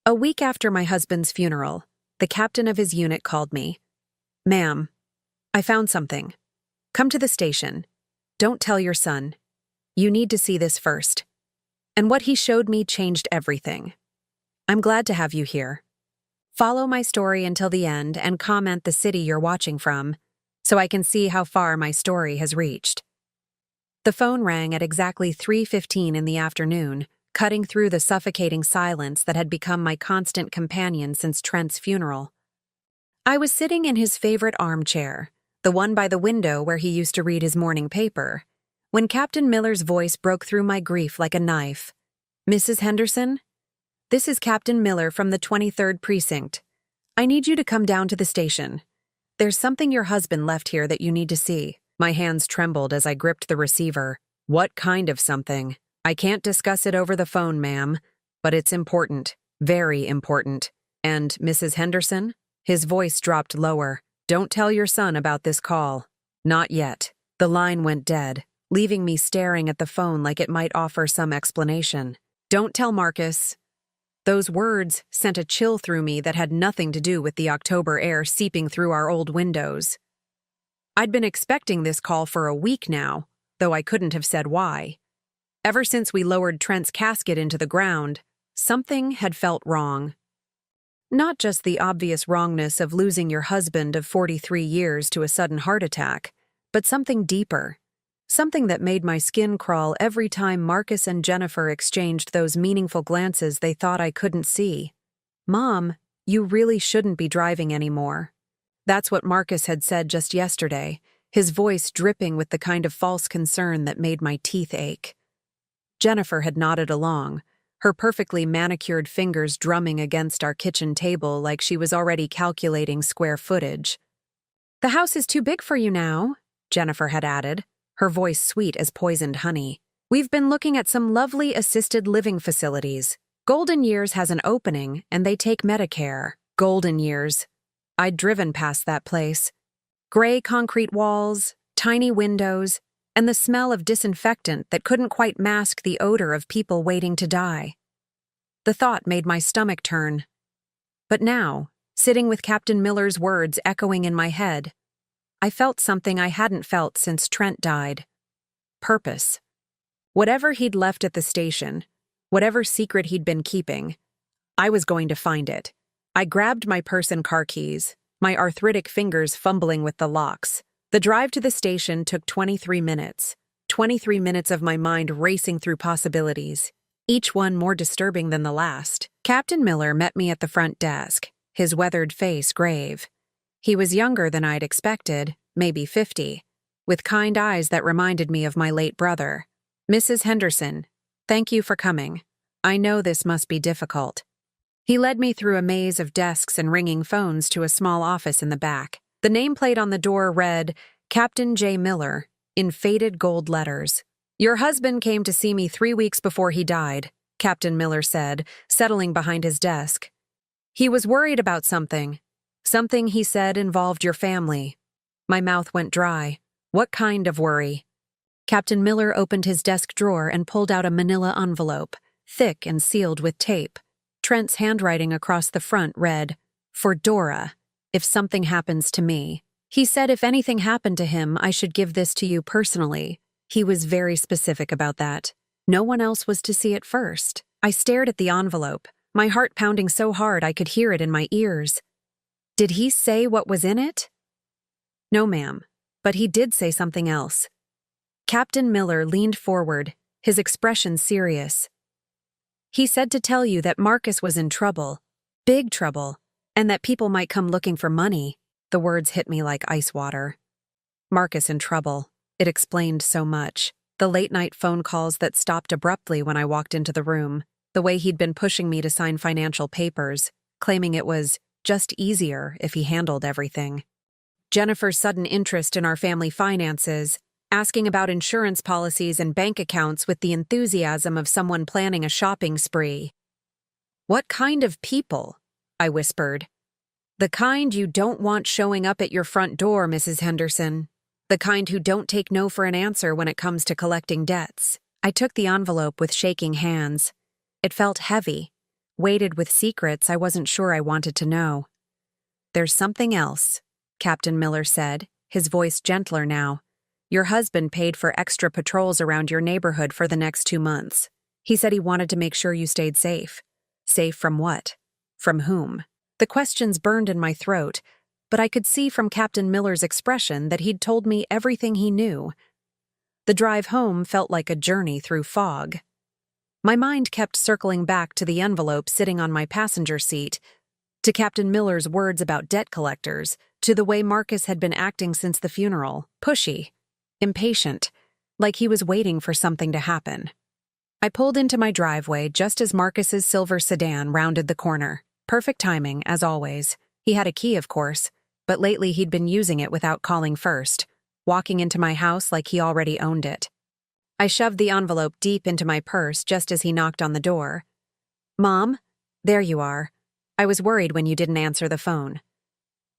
A week after my husband's funeral, the captain of his unit called me. "Ma'am, I found something. Come to the station. Don't tell your son. You need to see this first." And what he showed me changed everything. I'm glad to have you here. Follow my story until the end and comment the city you're watching from, so I can see how far my story has reached. The phone rang at exactly 3:15 in the afternoon, cutting through the suffocating silence that had become my constant companion since Trent's funeral. I was sitting in his favorite armchair, the one by the window where he used to read his morning paper, when Captain Miller's voice broke through my grief like a knife. "Mrs. Henderson? This is Captain Miller from the 23rd Precinct. I need you to come down to the station. There's something your husband left here that you need to see." My hands trembled as I gripped the receiver. "What kind of something? I can't discuss it over the phone, ma'am, but it's important, very important. And Mrs. Henderson?" His voice dropped lower. "Don't tell your son about this call. Not yet." The line went dead, leaving me staring at the phone like it might offer some explanation. "Don't tell Marcus." Those words sent a chill through me that had nothing to do with the October air seeping through our old windows. I'd been expecting this call for a week now, though I couldn't have said why. Ever since we lowered Trent's casket into the ground, something had felt wrong. Not just the obvious wrongness of losing your husband of 43 years to a sudden heart attack, but something deeper. Something that made my skin crawl every time Marcus and Jennifer exchanged those meaningful glances they thought I couldn't see. "Mom, you really shouldn't be driving anymore." That's what Marcus had said just yesterday, his voice dripping with the kind of false concern that made my teeth ache. Jennifer had nodded along, her perfectly manicured fingers drumming against our kitchen table like she was already calculating square footage. "The house is too big for you now," Jennifer had added, her voice sweet as poisoned honey. "We've been looking at some lovely assisted living facilities. Golden Years has an opening, and they take Medicare." Golden Years. I'd driven past that place. Gray concrete walls, tiny windows, and the smell of disinfectant that couldn't quite mask the odor of people waiting to die. The thought made my stomach turn. But now, sitting with Captain Miller's words echoing in my head, I felt something I hadn't felt since Trent died. Purpose. Whatever he'd left at the station, whatever secret he'd been keeping, I was going to find it. I grabbed my purse and car keys, my arthritic fingers fumbling with the locks. The drive to the station took 23 minutes. 23 minutes of my mind racing through possibilities, each one more disturbing than the last. Captain Miller met me at the front desk, his weathered face grave. He was younger than I'd expected, maybe 50, with kind eyes that reminded me of my late brother. "Mrs. Henderson, thank you for coming. I know this must be difficult." He led me through a maze of desks and ringing phones to a small office in the back. The nameplate on the door read, "Captain J. Miller," in faded gold letters. "Your husband came to see me 3 weeks before he died," Captain Miller said, settling behind his desk. "He was worried about something. Something, he said, involved your family." My mouth went dry. What kind of worry? Captain Miller opened his desk drawer and pulled out a manila envelope, thick and sealed with tape. Trent's handwriting across the front read, "For Dora, if something happens to me." He said if anything happened to him, I should give this to you personally. He was very specific about that. No one else was to see it first. I stared at the envelope, my heart pounding so hard I could hear it in my ears. Did he say what was in it? No, ma'am, but he did say something else. Captain Miller leaned forward, his expression serious. "He said to tell you that Marcus was in trouble, big trouble, and that people might come looking for money." The words hit me like ice water. Marcus in trouble. It explained so much. The late-night phone calls that stopped abruptly when I walked into the room, the way he'd been pushing me to sign financial papers, claiming it was just easier if he handled everything. Jennifer's sudden interest in our family finances, asking about insurance policies and bank accounts with the enthusiasm of someone planning a shopping spree. "What kind of people?" I whispered. "The kind you don't want showing up at your front door, Mrs. Henderson. The kind who don't take no for an answer when it comes to collecting debts." I took the envelope with shaking hands. It felt heavy, weighted with secrets I wasn't sure I wanted to know. "There's something else," Captain Miller said, his voice gentler now. "Your husband paid for extra patrols around your neighborhood for the next 2 months. He said he wanted to make sure you stayed safe." Safe from what? From whom? The questions burned in my throat, but I could see from Captain Miller's expression that he'd told me everything he knew. The drive home felt like a journey through fog. My mind kept circling back to the envelope sitting on my passenger seat, to Captain Miller's words about debt collectors, to the way Marcus had been acting since the funeral, pushy, impatient, like he was waiting for something to happen. I pulled into my driveway just as Marcus's silver sedan rounded the corner. Perfect timing, as always. He had a key, of course, but lately he'd been using it without calling first, walking into my house like he already owned it. I shoved the envelope deep into my purse just as he knocked on the door. "Mom, there you are. I was worried when you didn't answer the phone."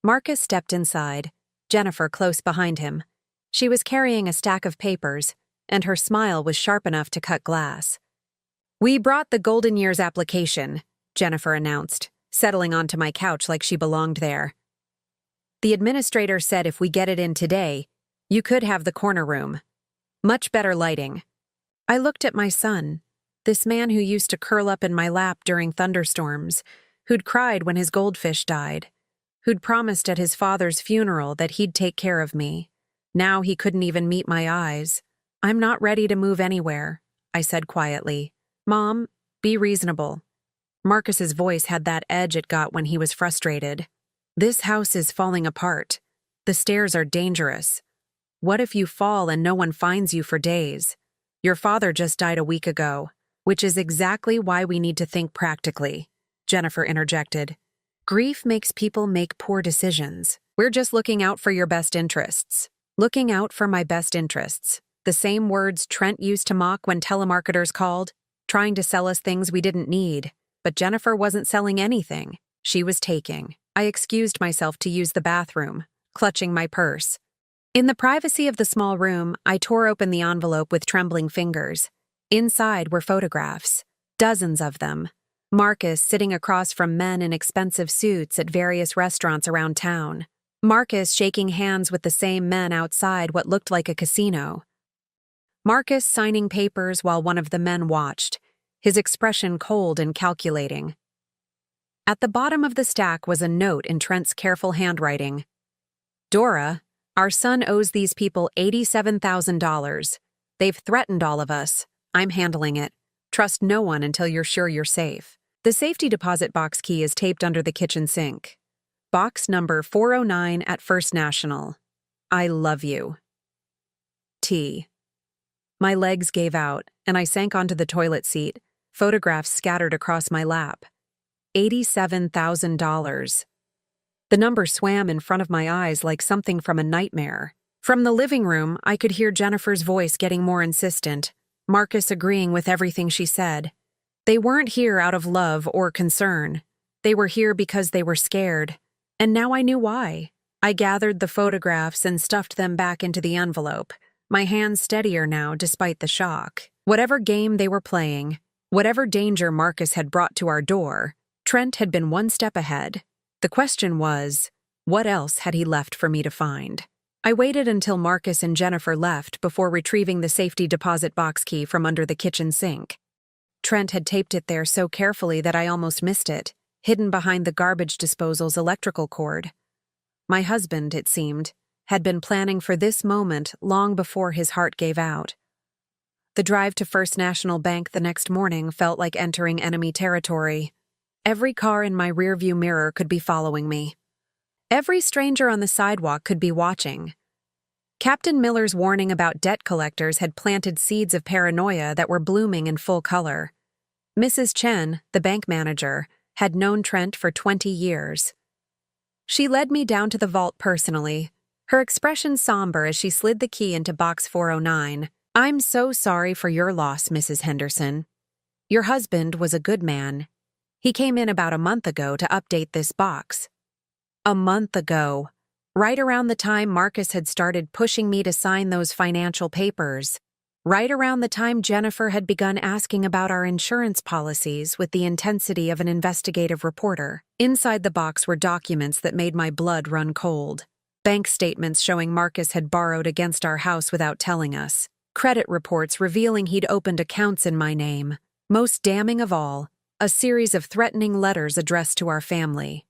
Marcus stepped inside, Jennifer close behind him. She was carrying a stack of papers, and her smile was sharp enough to cut glass. "We brought the Golden Years application," Jennifer announced, settling onto my couch like she belonged there. "The administrator said if we get it in today, you could have the corner room. Much better lighting." I looked at my son, this man who used to curl up in my lap during thunderstorms, who'd cried when his goldfish died, who'd promised at his father's funeral that he'd take care of me. Now he couldn't even meet my eyes. "I'm not ready to move anywhere," I said quietly. "Mom, be reasonable." Marcus's voice had that edge it got when he was frustrated. "This house is falling apart. The stairs are dangerous. What if you fall and no one finds you for days? Your father just died a week ago, which is exactly why we need to think practically," Jennifer interjected. "Grief makes people make poor decisions. We're just looking out for your best interests." Looking out for my best interests. The same words Trent used to mock when telemarketers called, trying to sell us things we didn't need. But Jennifer wasn't selling anything. She was taking. I excused myself to use the bathroom, clutching my purse. In the privacy of the small room, I tore open the envelope with trembling fingers. Inside were photographs, dozens of them. Marcus sitting across from men in expensive suits at various restaurants around town. Marcus shaking hands with the same men outside what looked like a casino. Marcus signing papers while one of the men watched, his expression cold and calculating. At the bottom of the stack was a note in Trent's careful handwriting. "Dora, our son owes these people $87,000. They've threatened all of us. I'm handling it. Trust no one until you're sure you're safe." The safety deposit box key is taped under the kitchen sink. Box number 409 at First National. I love you. T. My legs gave out, and I sank onto the toilet seat, photographs scattered across my lap. $87,000. The number swam in front of my eyes like something from a nightmare. From the living room, I could hear Jennifer's voice getting more insistent, Marcus agreeing with everything she said. They weren't here out of love or concern. They were here because they were scared. And now I knew why. I gathered the photographs and stuffed them back into the envelope, my hands steadier now despite the shock. Whatever game they were playing, whatever danger Marcus had brought to our door, Trent had been one step ahead. The question was, what else had he left for me to find? I waited until Marcus and Jennifer left before retrieving the safety deposit box key from under the kitchen sink. Trent had taped it there so carefully that I almost missed it, hidden behind the garbage disposal's electrical cord. My husband, it seemed, had been planning for this moment long before his heart gave out. The drive to First National Bank the next morning felt like entering enemy territory. Every car in my rearview mirror could be following me. Every stranger on the sidewalk could be watching. Captain Miller's warning about debt collectors had planted seeds of paranoia that were blooming in full color. Mrs. Chen, the bank manager, had known Trent for 20 years. She led me down to the vault personally, her expression somber as she slid the key into box 409. "I'm so sorry for your loss, Mrs. Henderson. Your husband was a good man. He came in about a month ago to update this box." A month ago, right around the time Marcus had started pushing me to sign those financial papers. right around the time Jennifer had begun asking about our insurance policies with the intensity of an investigative reporter. Inside the box were documents that made my blood run cold. Bank statements showing Marcus had borrowed against our house without telling us. Credit reports revealing he'd opened accounts in my name. Most damning of all, a series of threatening letters addressed to our family.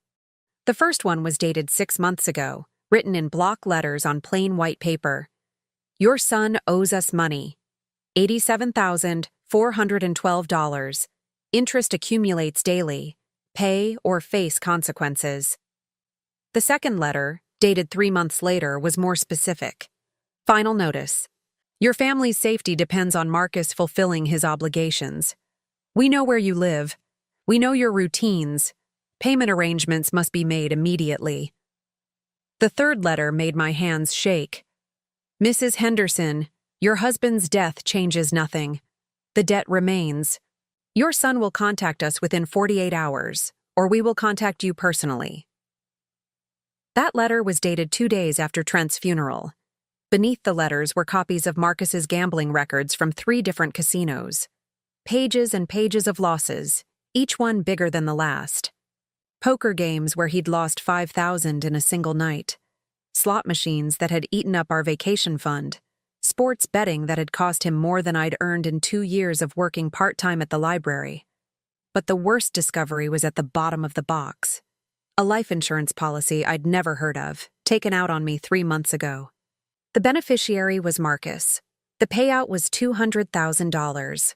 The first one was dated 6 months ago, written in block letters on plain white paper. Your son owes us money. $87,412. Interest accumulates daily. Pay or face consequences. The second letter, dated 3 months later, was more specific. Final notice. Your family's safety depends on Marcus fulfilling his obligations. We know where you live. We know your routines. Payment arrangements must be made immediately. The third letter made my hands shake. Mrs. Henderson, your husband's death changes nothing. The debt remains. Your son will contact us within 48 hours, or we will contact you personally. That letter was dated 2 days after Trent's funeral. Beneath the letters were copies of Marcus's gambling records from 3 different casinos. Pages and pages of losses, each one bigger than the last. Poker games where he'd lost $5,000 in a single night. Slot machines that had eaten up our vacation fund. Sports betting that had cost him more than I'd earned in 2 years of working part-time at the library. But the worst discovery was at the bottom of the box. A life insurance policy I'd never heard of, taken out on me 3 months ago. The beneficiary was Marcus. The payout was $200,000.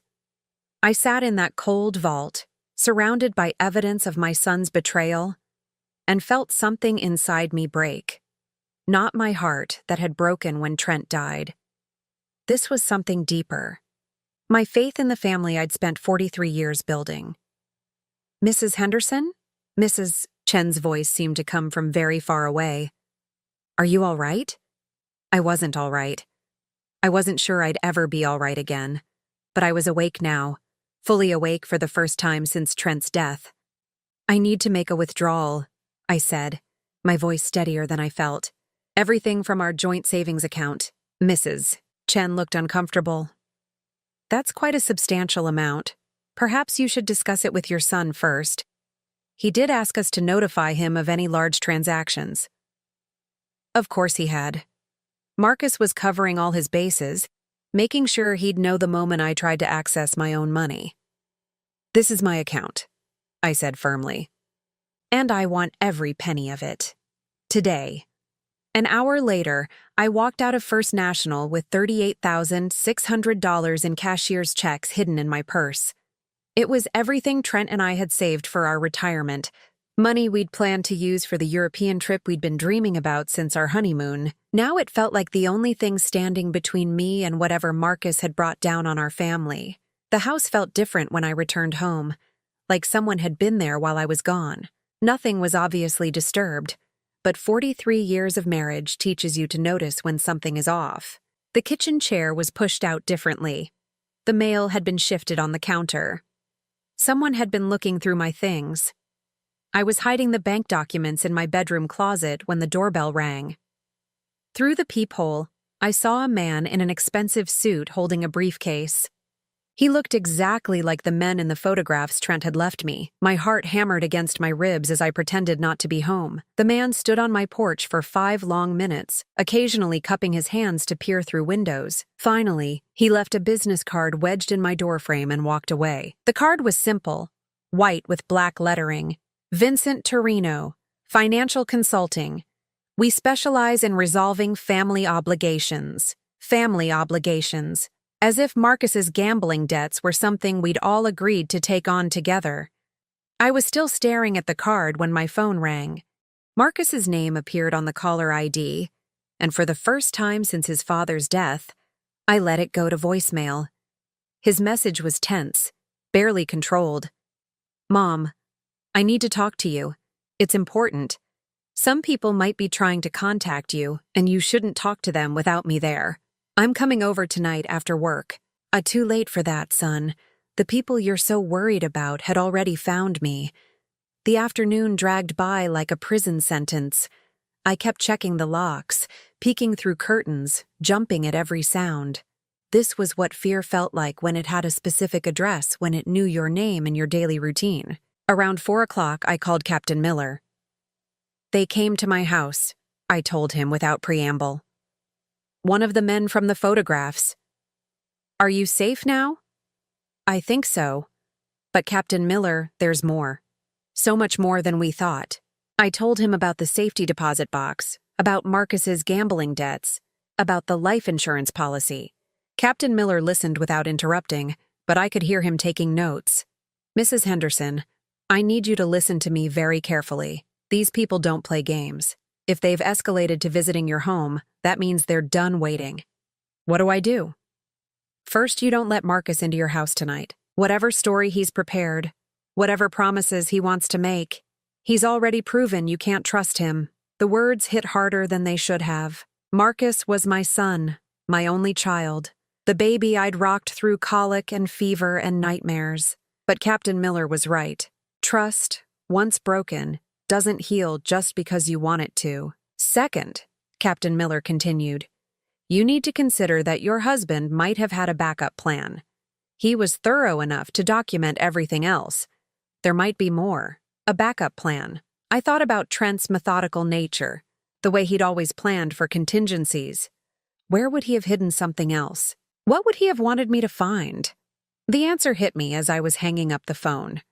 I sat in that cold vault, surrounded by evidence of my son's betrayal, and felt something inside me break. Not my heart that had broken when Trent died. This was something deeper. My faith in the family I'd spent 43 years building. Mrs. Henderson? Mrs. Chen's voice seemed to come from very far away. Are you all right? I wasn't all right. I wasn't sure I'd ever be all right again. But I was awake now, fully awake for the first time since Trent's death. I need to make a withdrawal, I said, my voice steadier than I felt. Everything from our joint savings account. Mrs. Chen looked uncomfortable. That's quite a substantial amount. Perhaps you should discuss it with your son first. He did ask us to notify him of any large transactions. Of course he had. Marcus was covering all his bases, making sure he'd know the moment I tried to access my own money. This is my account, I said firmly. And I want every penny of it. Today. An hour later, I walked out of First National with $38,600 in cashier's checks hidden in my purse. It was everything Trent and I had saved for our retirement, money we'd planned to use for the European trip we'd been dreaming about since our honeymoon. Now it felt like the only thing standing between me and whatever Marcus had brought down on our family. The house felt different when I returned home, like someone had been there while I was gone. Nothing was obviously disturbed. But 43 years of marriage teaches you to notice when something is off. The kitchen chair was pushed out differently. The mail had been shifted on the counter. Someone had been looking through my things. I was hiding the bank documents in my bedroom closet when the doorbell rang. Through the peephole, I saw a man in an expensive suit holding a briefcase. He looked exactly like the men in the photographs Trent had left me. My heart hammered against my ribs as I pretended not to be home. The man stood on my porch for 5 long minutes, occasionally cupping his hands to peer through windows. Finally, he left a business card wedged in my doorframe and walked away. The card was simple, white with black lettering. Vincent Torino, Financial Consulting. We specialize in resolving family obligations. Family obligations. As if Marcus's gambling debts were something we'd all agreed to take on together. I was still staring at the card when my phone rang. Marcus's name appeared on the caller ID, and for the first time since his father's death, I let it go to voicemail. His message was tense, barely controlled. Mom, I need to talk to you. It's important. Some people might be trying to contact you, and you shouldn't talk to them without me there. I'm coming over tonight after work. Too late for that, son. The people you're so worried about had already found me. The afternoon dragged by like a prison sentence. I kept checking the locks, peeking through curtains, jumping at every sound. This was what fear felt like when it had a specific address, when it knew your name and your daily routine. Around 4 o'clock, I called Captain Miller. They came to my house, I told him without preamble. One of the men from the photographs. Are you safe now? I think so. But Captain Miller, there's more. So much more than we thought. I told him about the safety deposit box, about Marcus's gambling debts, about the life insurance policy. Captain Miller listened without interrupting, but I could hear him taking notes. Mrs. Henderson, I need you to listen to me very carefully. These people don't play games. If they've escalated to visiting your home, that means they're done waiting. What do I do? First, you don't let Marcus into your house tonight. Whatever story he's prepared, whatever promises he wants to make, he's already proven you can't trust him. The words hit harder than they should have. Marcus was my son, my only child, the baby I'd rocked through colic and fever and nightmares. But Captain Miller was right. Trust, once broken, doesn't heal just because you want it to. Second, Captain Miller continued, you need to consider that your husband might have had a backup plan. He was thorough enough to document everything else. There might be more. A backup plan. I thought about Trent's methodical nature, the way he'd always planned for contingencies. Where would he have hidden something else? What would he have wanted me to find? The answer hit me as I was hanging up the phone.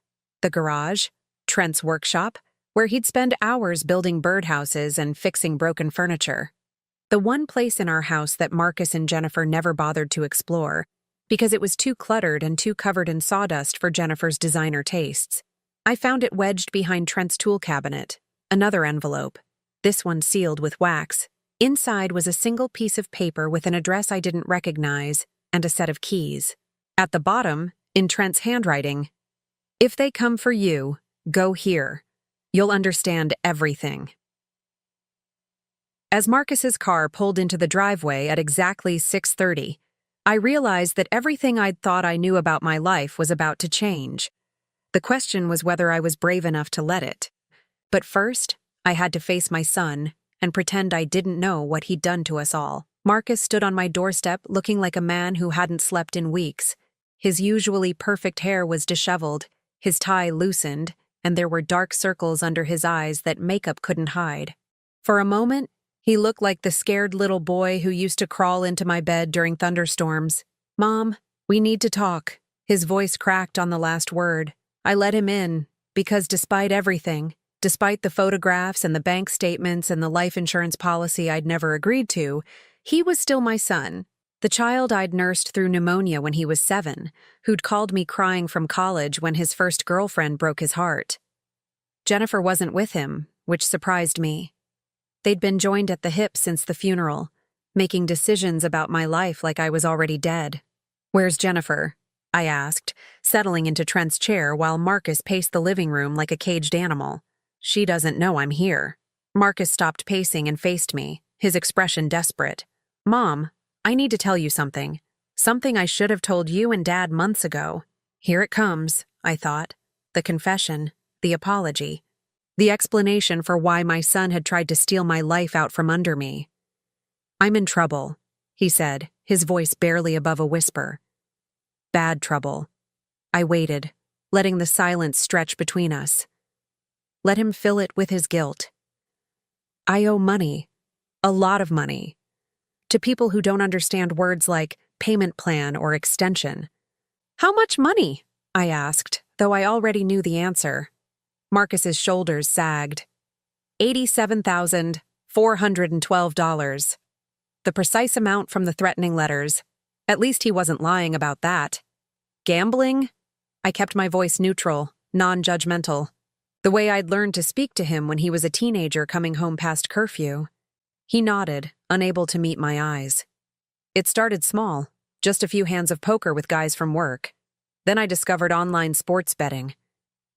The garage, Trent's workshop, where he'd spend hours building birdhouses and fixing broken furniture. The one place in our house that Marcus and Jennifer never bothered to explore, because it was too cluttered and too covered in sawdust for Jennifer's designer tastes. I found it wedged behind Trent's tool cabinet. Another envelope, this one sealed with wax. Inside was a single piece of paper with an address I didn't recognize and a set of keys. At the bottom, in Trent's handwriting, if they come for you, go here. You'll understand everything. As Marcus's car pulled into the driveway at exactly 6:30, I realized that everything I'd thought I knew about my life was about to change. The question was whether I was brave enough to let it. But first, I had to face my son and pretend I didn't know what he'd done to us all. Marcus stood on my doorstep looking like a man who hadn't slept in weeks. His usually perfect hair was disheveled, his tie loosened, and there were dark circles under his eyes that makeup couldn't hide. For a moment, he looked like the scared little boy who used to crawl into my bed during thunderstorms. Mom, we need to talk. His voice cracked on the last word. I let him in, because despite everything, despite the photographs and the bank statements and the life insurance policy I'd never agreed to, he was still my son, the child I'd nursed through pneumonia when he was 7, who'd called me crying from college when his first girlfriend broke his heart. Jennifer wasn't with him, which surprised me. They'd been joined at the hip since the funeral, making decisions about my life like I was already dead. Where's Jennifer? I asked, settling into Trent's chair while Marcus paced the living room like a caged animal. She doesn't know I'm here. Marcus stopped pacing and faced me, his expression desperate. Mom, I need to tell you something. Something I should have told you and Dad months ago. Here it comes, I thought. The confession, the apology. The explanation for why my son had tried to steal my life out from under me. I'm in trouble, he said, his voice barely above a whisper. Bad trouble. I waited, letting the silence stretch between us. Let him fill it with his guilt. I owe money, a lot of money, to people who don't understand words like payment plan or extension. How much money? I asked, though I already knew the answer. Marcus's shoulders sagged. $87,412. The precise amount from the threatening letters. At least he wasn't lying about that. Gambling? I kept my voice neutral, non-judgmental. The way I'd learned to speak to him when he was a teenager coming home past curfew. He nodded, unable to meet my eyes. It started small, just a few hands of poker with guys from work. Then I discovered online sports betting.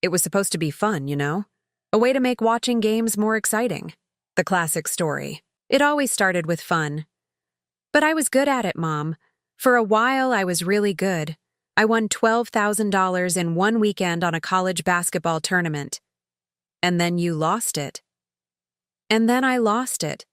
It was supposed to be fun, you know? A way to make watching games more exciting. The classic story. It always started with fun. But I was good at it, Mom. For a while, I was really good. I won $12,000 in one weekend on a college basketball tournament. And then you lost it. And then I lost it.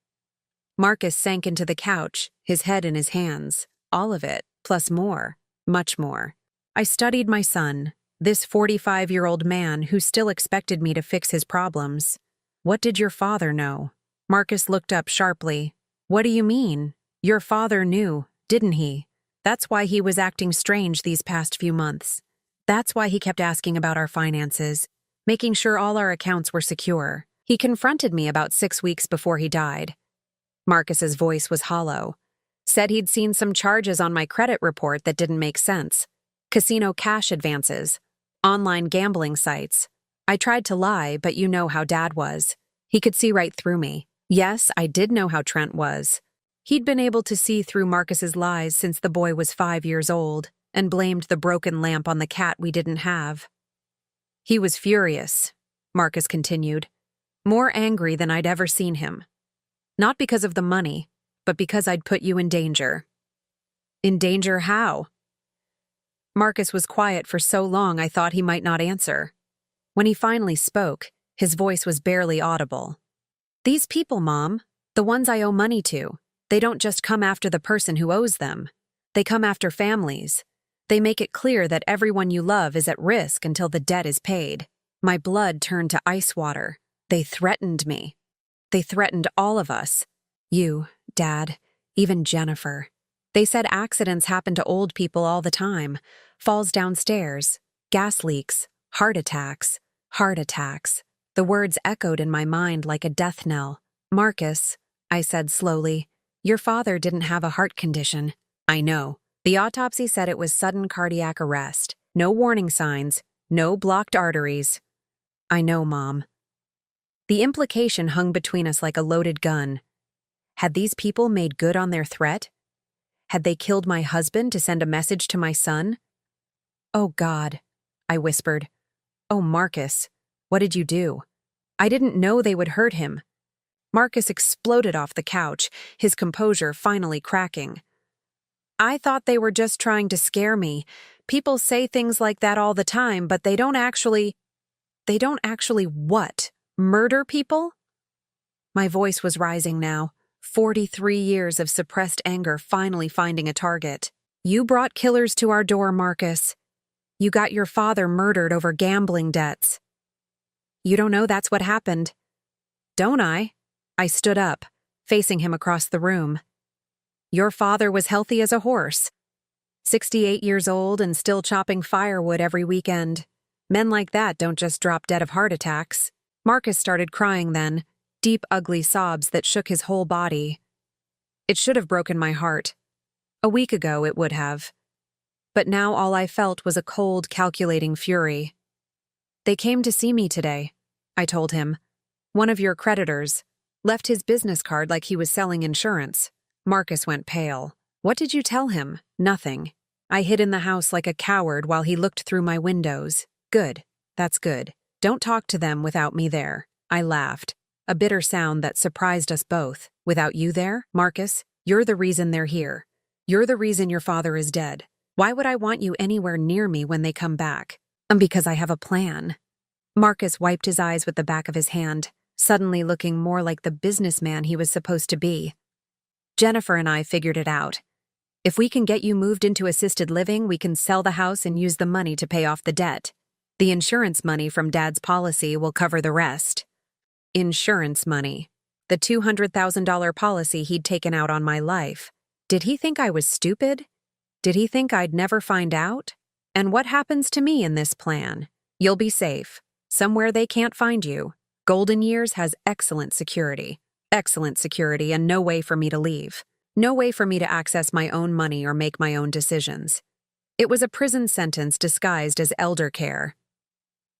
Marcus sank into the couch, his head in his hands. All of it. plus more, much more. I studied my son, this 45-year-old man who still expected me to fix his problems. What did your father know? Marcus looked up sharply. What do you mean? Your father knew, didn't he? That's why he was acting strange these past few months. That's why he kept asking about our finances, making sure all our accounts were secure. He confronted me about 6 weeks before he died. Marcus's voice was hollow. Said he'd seen some charges on my credit report that didn't make sense. Casino cash advances, online gambling sites. I tried to lie, but you know how Dad was. He could see right through me. Yes, I did know how Trent was. He'd been able to see through Marcus's lies since the boy was 5 years old and blamed the broken lamp on the cat we didn't have. He was furious, Marcus continued, more angry than I'd ever seen him. Not because of the money, but because I'd put you in danger. In danger how? Marcus was quiet for so long I thought he might not answer. When he finally spoke, his voice was barely audible. These people, Mom, the ones I owe money to, they don't just come after the person who owes them. They come after families. They make it clear that everyone you love is at risk until the debt is paid. My blood turned to ice water. They threatened me. They threatened all of us. You, Dad, even Jennifer. They said accidents happen to old people all the time. Falls downstairs, gas leaks, heart attacks, heart attacks. The words echoed in my mind like a death knell. Marcus, I said slowly, your father didn't have a heart condition. I know. The autopsy said it was sudden cardiac arrest. No warning signs, no blocked arteries. I know, Mom. The implication hung between us like a loaded gun. Had these people made good on their threat? Had they killed my husband to send a message to my son? Oh, God, I whispered. Oh, Marcus, what did you do? I didn't know they would hurt him. Marcus exploded off the couch, his composure finally cracking. I thought they were just trying to scare me. People say things like that all the time, but they don't actually what? Murder people? My voice was rising now, 43 years of suppressed anger finally finding a target. You brought killers to our door, Marcus. You got your father murdered over gambling debts. You don't know that's what happened. Don't I? I stood up, facing him across the room. Your father was healthy as a horse. 68 years old and still chopping firewood every weekend. Men like that don't just drop dead of heart attacks. Marcus started crying then, deep, ugly sobs that shook his whole body. It should have broken my heart. A week ago it would have. But now all I felt was a cold, calculating fury. They came to see me today, I told him. One of your creditors. Left his business card like he was selling insurance. Marcus went pale. What did you tell him? Nothing. I hid in the house like a coward while he looked through my windows. Good. That's good. Don't talk to them without me there. I laughed, a bitter sound that surprised us both. Without you there, Marcus, you're the reason they're here. You're the reason your father is dead. Why would I want you anywhere near me when they come back? Because I have a plan. Marcus wiped his eyes with the back of his hand, suddenly looking more like the businessman he was supposed to be. Jennifer and I figured it out. If we can get you moved into assisted living, we can sell the house and use the money to pay off the debt. The insurance money from Dad's policy will cover the rest. Insurance money. The $200,000 policy he'd taken out on my life. Did he think I was stupid? Did he think I'd never find out? And what happens to me in this plan? You'll be safe. Somewhere they can't find you. Golden Years has excellent security, and no way for me to leave. No way for me to access my own money or make my own decisions. It was a prison sentence disguised as elder care.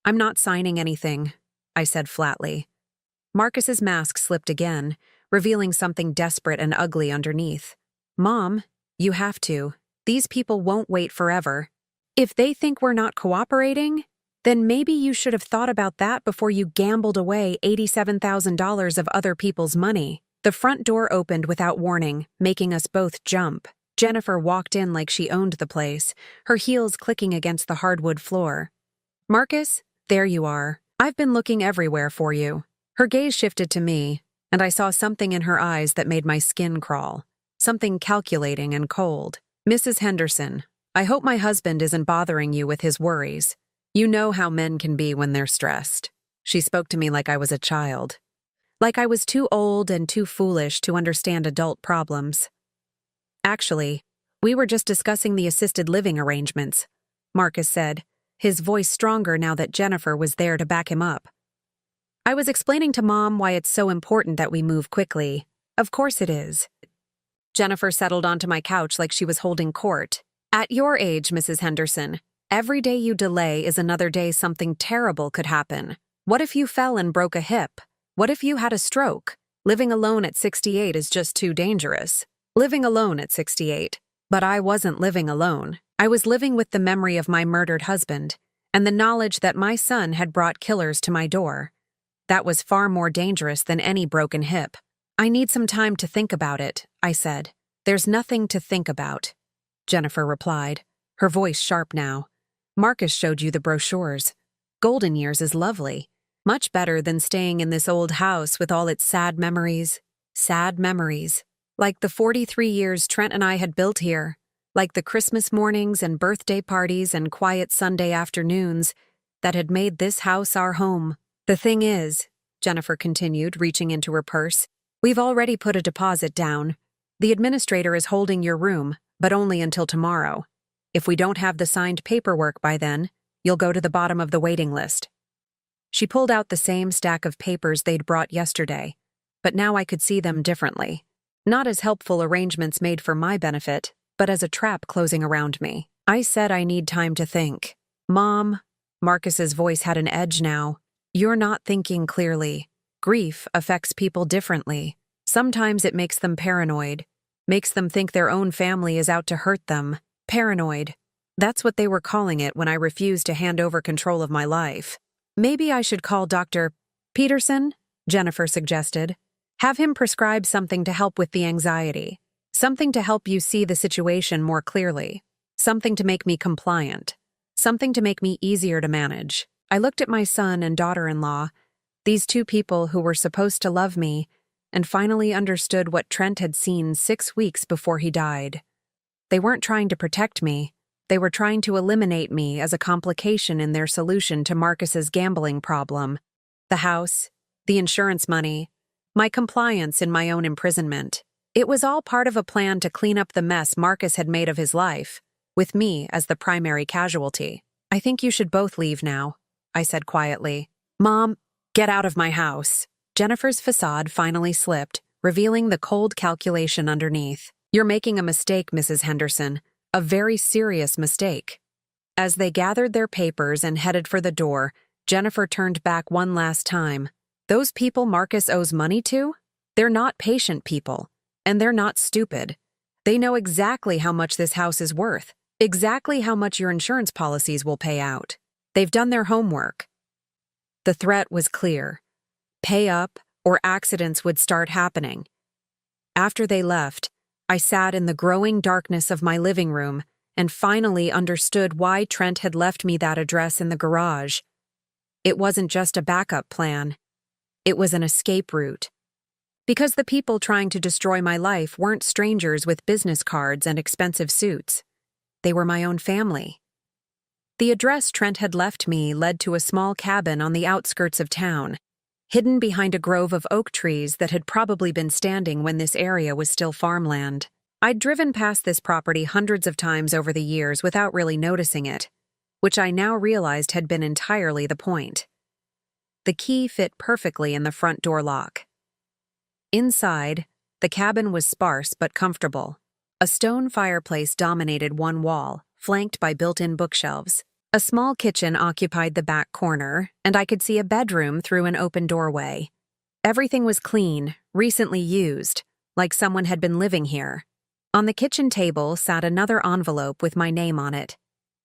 I'm not signing anything, I said flatly. Marcus's mask slipped again, revealing something desperate and ugly underneath. Mom, you have to. These people won't wait forever. If they think we're not cooperating, then maybe you should have thought about that before you gambled away $87,000 of other people's money. The front door opened without warning, making us both jump. Jennifer walked in like she owned the place, her heels clicking against the hardwood floor. Marcus, there you are. I've been looking everywhere for you. Her gaze shifted to me, and I saw something in her eyes that made my skin crawl. Something calculating and cold. Mrs. Henderson, I hope my husband isn't bothering you with his worries. You know how men can be when they're stressed. She spoke to me like I was a child. Like I was too old and too foolish to understand adult problems. Actually, we were just discussing the assisted living arrangements, Marcus said, his voice stronger now that Jennifer was there to back him up. I was explaining to Mom why it's so important that we move quickly. Of course it is. Jennifer settled onto my couch like she was holding court. At your age, Mrs. Henderson, every day you delay is another day something terrible could happen. What if you fell and broke a hip? What if you had a stroke? Living alone at 68 is just too dangerous. Living alone at 68. But I wasn't living alone. I was living with the memory of my murdered husband and the knowledge that my son had brought killers to my door. That was far more dangerous than any broken hip. I need some time to think about it, I said. There's nothing to think about, Jennifer replied, her voice sharp now. Marcus showed you the brochures. Golden Years is lovely. Much better than staying in this old house with all its sad memories. Sad memories. Like the 43 years Trent and I had built here. Like the Christmas mornings and birthday parties and quiet Sunday afternoons that had made this house our home. The thing is, Jennifer continued, reaching into her purse, we've already put a deposit down. The administrator is holding your room, but only until tomorrow. If we don't have the signed paperwork by then, you'll go to the bottom of the waiting list. She pulled out the same stack of papers they'd brought yesterday, but now I could see them differently. Not as helpful arrangements made for my benefit, but as a trap closing around me. I said I need time to think. Mom, Marcus's voice had an edge now. You're not thinking clearly. Grief affects people differently. Sometimes it makes them paranoid, makes them think their own family is out to hurt them. Paranoid. That's what they were calling it when I refused to hand over control of my life. Maybe I should call Dr. Peterson, Jennifer suggested. Have him prescribe something to help with the anxiety. Something to help you see the situation more clearly. Something to make me compliant. Something to make me easier to manage. I looked at my son and daughter-in-law, these two people who were supposed to love me, and finally understood what Trent had seen 6 weeks before he died. They weren't trying to protect me. They were trying to eliminate me as a complication in their solution to Marcus's gambling problem. The house, the insurance money, my compliance in my own imprisonment. It was all part of a plan to clean up the mess Marcus had made of his life, with me as the primary casualty. I think you should both leave now, I said quietly. Mom, get out of my house. Jennifer's facade finally slipped, revealing the cold calculation underneath. You're making a mistake, Mrs. Henderson. A very serious mistake. As they gathered their papers and headed for the door, Jennifer turned back one last time. Those people Marcus owes money to? They're not patient people. And they're not stupid. They know exactly how much this house is worth, exactly how much your insurance policies will pay out. They've done their homework. The threat was clear. Pay up, or accidents would start happening. After they left, I sat in the growing darkness of my living room and finally understood why Trent had left me that address in the garage. It wasn't just a backup plan. It was an escape route. Because the people trying to destroy my life weren't strangers with business cards and expensive suits. They were my own family. The address Trent had left me led to a small cabin on the outskirts of town, hidden behind a grove of oak trees that had probably been standing when this area was still farmland. I'd driven past this property hundreds of times over the years without really noticing it, which I now realized had been entirely the point. The key fit perfectly in the front door lock. Inside, the cabin was sparse but comfortable. A stone fireplace dominated one wall, flanked by built-in bookshelves. A small kitchen occupied the back corner, and I could see a bedroom through an open doorway. Everything was clean, recently used, like someone had been living here. On the kitchen table sat another envelope with my name on it.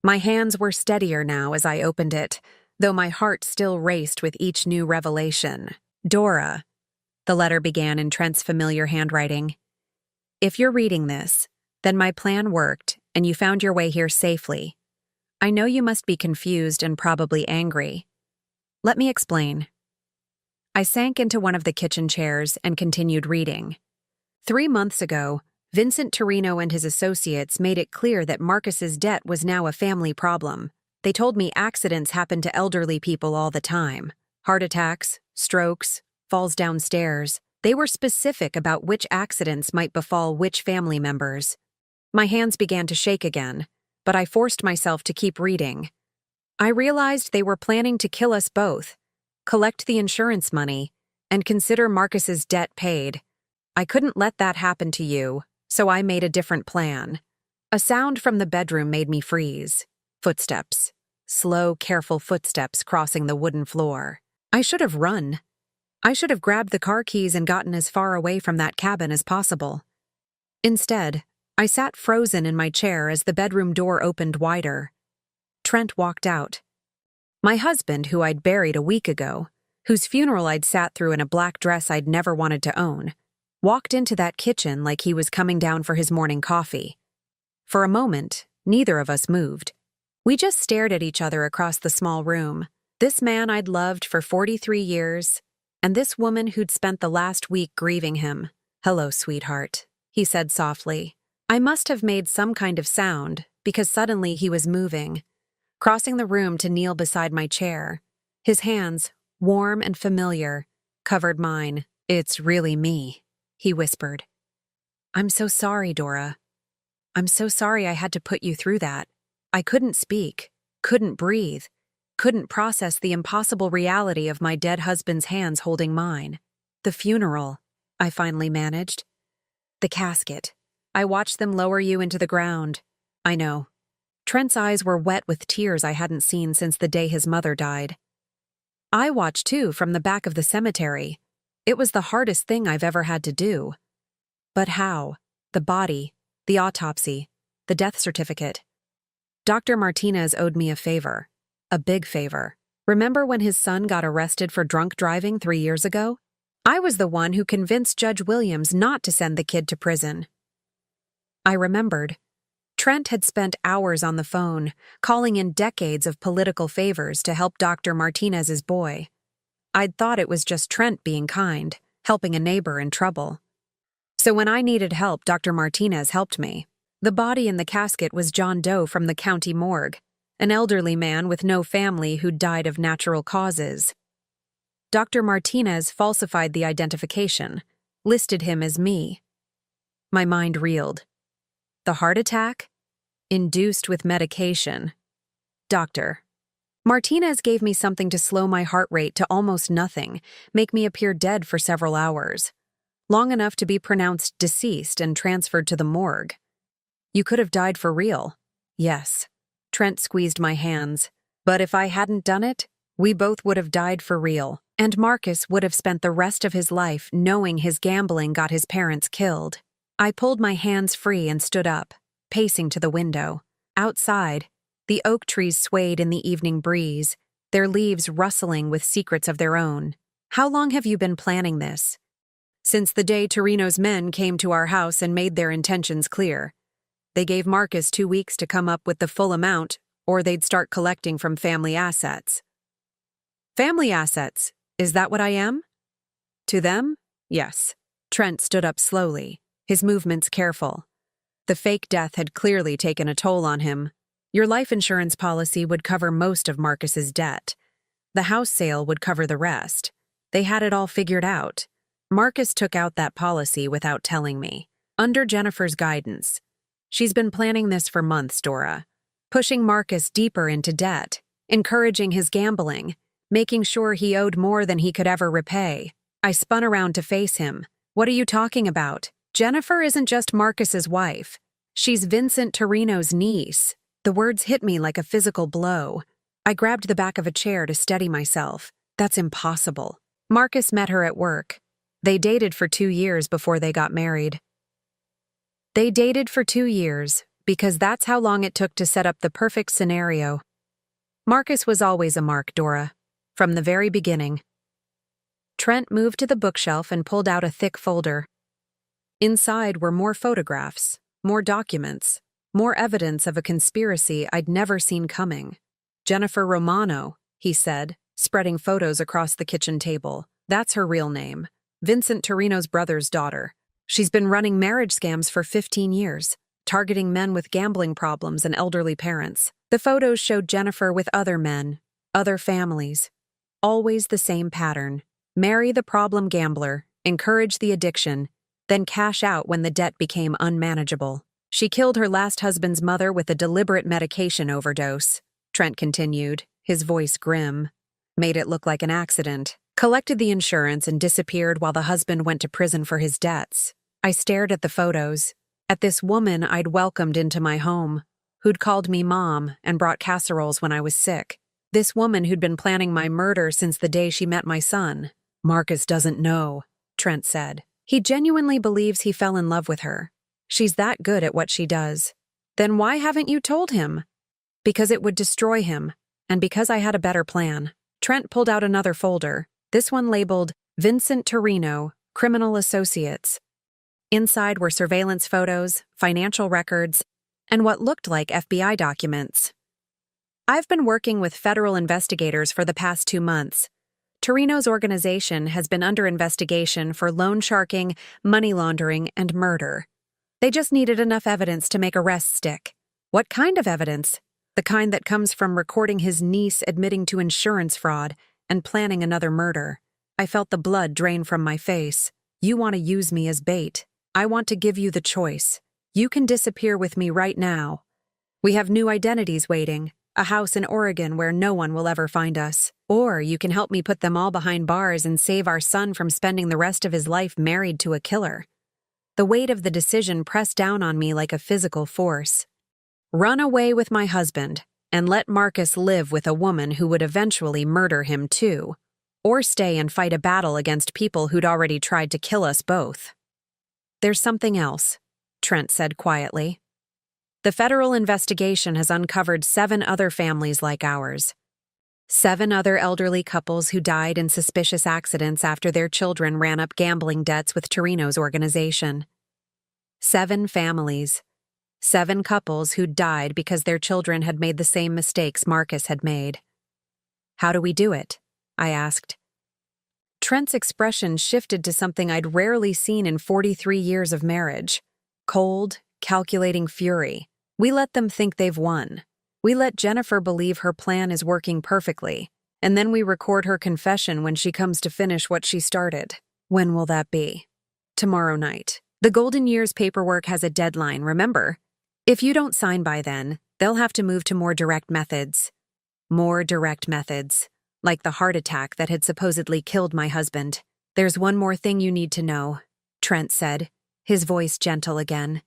My hands were steadier now as I opened it, though my heart still raced with each new revelation. Dora. The letter began in Trent's familiar handwriting. If you're reading this, then my plan worked and you found your way here safely. I know you must be confused and probably angry. Let me explain. I sank into one of the kitchen chairs and continued reading. 3 months ago, Vincent Torino and his associates made it clear that Marcus's debt was now a family problem. They told me accidents happen to elderly people all the time. Heart attacks, strokes, falls downstairs. They were specific about which accidents might befall which family members. My hands began to shake again, but I forced myself to keep reading. I realized they were planning to kill us both, collect the insurance money, and consider Marcus's debt paid. I couldn't let that happen to you, so I made a different plan. A sound from the bedroom made me freeze. Footsteps. Slow, careful footsteps crossing the wooden floor. I should have run. I should have grabbed the car keys and gotten as far away from that cabin as possible. Instead, I sat frozen in my chair as the bedroom door opened wider. Trent walked out. My husband, who I'd buried a week ago, whose funeral I'd sat through in a black dress I'd never wanted to own, walked into that kitchen like he was coming down for his morning coffee. For a moment, neither of us moved. We just stared at each other across the small room. This man I'd loved for 43 years, and this woman who'd spent the last week grieving him. "Hello, sweetheart," he said softly. I must have made some kind of sound, because suddenly he was moving, crossing the room to kneel beside my chair. His hands, warm and familiar, covered mine. "It's really me," he whispered. "I'm so sorry, Dora. I'm so sorry I had to put you through that. I couldn't speak, couldn't breathe, couldn't process the impossible reality of my dead husband's hands holding mine. The funeral," I finally managed. "The casket. I watched them lower you into the ground." "I know." Trent's eyes were wet with tears I hadn't seen since the day his mother died. "I watched too from the back of the cemetery. It was the hardest thing I've ever had to do." "But how? The body, the autopsy, the death certificate." "Dr. Martinez owed me a favor. A big favor. Remember when his son got arrested for drunk driving 3 years ago? I was the one who convinced Judge Williams not to send the kid to prison." I remembered. Trent had spent hours on the phone, calling in decades of political favors to help Dr. Martinez's boy. I'd thought it was just Trent being kind, helping a neighbor in trouble. So when I needed help, Dr. Martinez helped me. The body in the casket was John Doe from the county morgue, an elderly man with no family who'd died of natural causes. Dr. Martinez falsified the identification, listed him as me. My mind reeled. The heart attack? Induced with medication. Doctor. Martinez gave me something to slow my heart rate to almost nothing, make me appear dead for several hours. Long enough to be pronounced deceased and transferred to the morgue. "You could have died for real." "Yes." Trent squeezed my hands. "But if I hadn't done it, we both would have died for real. And Marcus would have spent the rest of his life knowing his gambling got his parents killed." I pulled my hands free and stood up, pacing to the window. Outside, the oak trees swayed in the evening breeze, their leaves rustling with secrets of their own. "How long have you been planning this?" "Since the day Torino's men came to our house and made their intentions clear. They gave Marcus 2 weeks to come up with the full amount, or they'd start collecting from family assets." "Family assets? Is that what I am?" "To them, yes." Trent stood up slowly, his movements careful. The fake death had clearly taken a toll on him. "Your life insurance policy would cover most of Marcus's debt. The house sale would cover the rest. They had it all figured out. Marcus took out that policy without telling me, under Jennifer's guidance. She's been planning this for months, Dora. Pushing Marcus deeper into debt, encouraging his gambling, making sure he owed more than he could ever repay." I spun around to face him. "What are you talking about? Jennifer isn't just Marcus's wife. She's Vincent Torino's niece." The words hit me like a physical blow. I grabbed the back of a chair to steady myself. "That's impossible. Marcus met her at work. They dated for 2 years before they got married." They dated for 2 years, because that's how long it took to set up the perfect scenario. Marcus was always a mark, Dora. From the very beginning. Trent moved to the bookshelf and pulled out a thick folder. Inside were more photographs, more documents, more evidence of a conspiracy I'd never seen coming. "Jennifer Romano," he said, spreading photos across the kitchen table. "That's her real name. Vincent Torino's brother's daughter. She's been running marriage scams for 15 years, targeting men with gambling problems and elderly parents. The photos showed Jennifer with other men, other families. Always the same pattern. Marry the problem gambler, encourage the addiction, then cash out when the debt became unmanageable. She killed her last husband's mother with a deliberate medication overdose, Trent continued, his voice grim. Made it look like an accident. Collected the insurance and disappeared while the husband went to prison for his debts. I stared at the photos, at this woman I'd welcomed into my home, who'd called me mom and brought casseroles when I was sick. This woman who'd been planning my murder since the day she met my son. Marcus doesn't know, Trent said. He genuinely believes he fell in love with her. She's that good at what she does. Then why haven't you told him? Because it would destroy him, and because I had a better plan. Trent pulled out another folder, this one labeled Vincent Torino, Criminal Associates. Inside were surveillance photos, financial records, and what looked like FBI documents. I've been working with federal investigators for the past 2 months. Torino's organization has been under investigation for loan sharking, money laundering, and murder. They just needed enough evidence to make arrests stick. What kind of evidence? The kind that comes from recording his niece admitting to insurance fraud and planning another murder. I felt the blood drain from my face. You want to use me as bait. I want to give you the choice. You can disappear with me right now. We have new identities waiting, a house in Oregon where no one will ever find us. Or you can help me put them all behind bars and save our son from spending the rest of his life married to a killer. The weight of the decision pressed down on me like a physical force. Run away with my husband, and let Marcus live with a woman who would eventually murder him too. Or stay and fight a battle against people who'd already tried to kill us both. There's something else, Trent said quietly. The federal investigation has uncovered 7 other families like ours. 7 other elderly couples who died in suspicious accidents after their children ran up gambling debts with Torino's organization. 7 families. 7 couples who died because their children had made the same mistakes Marcus had made. How do we do it? I asked. Trent's expression shifted to something I'd rarely seen in 43 years of marriage. Cold, calculating fury. We let them think they've won. We let Jennifer believe her plan is working perfectly, and then we record her confession when she comes to finish what she started. When will that be? Tomorrow night. The Golden Years paperwork has a deadline, remember? If you don't sign by then, they'll have to move to more direct methods. More direct methods. Like the heart attack that had supposedly killed my husband. There's one more thing you need to know, Trent said, his voice gentle again.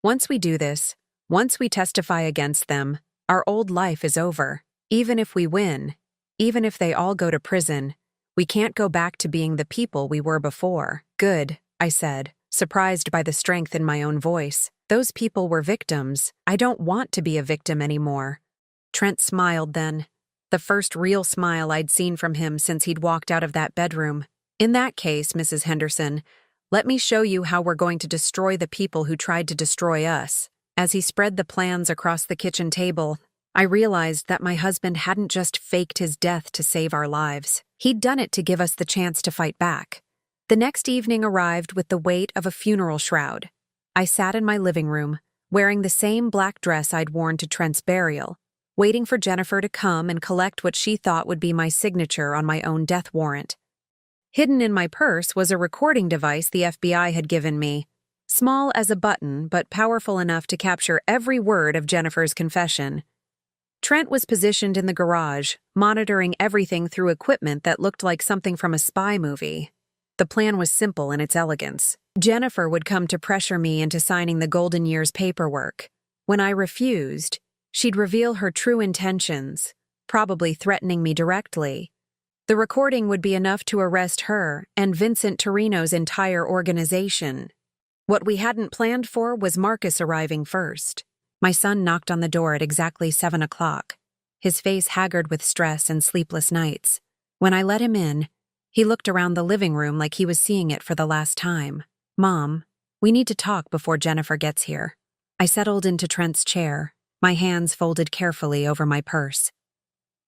Once we do this, once we testify against them, our old life is over. Even if we win, even if they all go to prison, we can't go back to being the people we were before. Good, I said, surprised by the strength in my own voice. Those people were victims. I don't want to be a victim anymore. Trent smiled then. The first real smile I'd seen from him since he'd walked out of that bedroom. In that case, Mrs. Henderson, let me show you how we're going to destroy the people who tried to destroy us. As he spread the plans across the kitchen table, I realized that my husband hadn't just faked his death to save our lives. He'd done it to give us the chance to fight back. The next evening arrived with the weight of a funeral shroud. I sat in my living room, wearing the same black dress I'd worn to Trent's burial, waiting for Jennifer to come and collect what she thought would be my signature on my own death warrant. Hidden in my purse was a recording device the FBI had given me, small as a button but powerful enough to capture every word of Jennifer's confession. Trent was positioned in the garage, monitoring everything through equipment that looked like something from a spy movie. The plan was simple in its elegance. Jennifer would come to pressure me into signing the Golden Years paperwork. When I refused, she'd reveal her true intentions, probably threatening me directly. The recording would be enough to arrest her and Vincent Torino's entire organization. What we hadn't planned for was Marcus arriving first. My son knocked on the door at exactly 7 o'clock, his face haggard with stress and sleepless nights. When I let him in, he looked around the living room like he was seeing it for the last time. Mom, we need to talk before Jennifer gets here. I settled into Trent's chair, my hands folded carefully over my purse.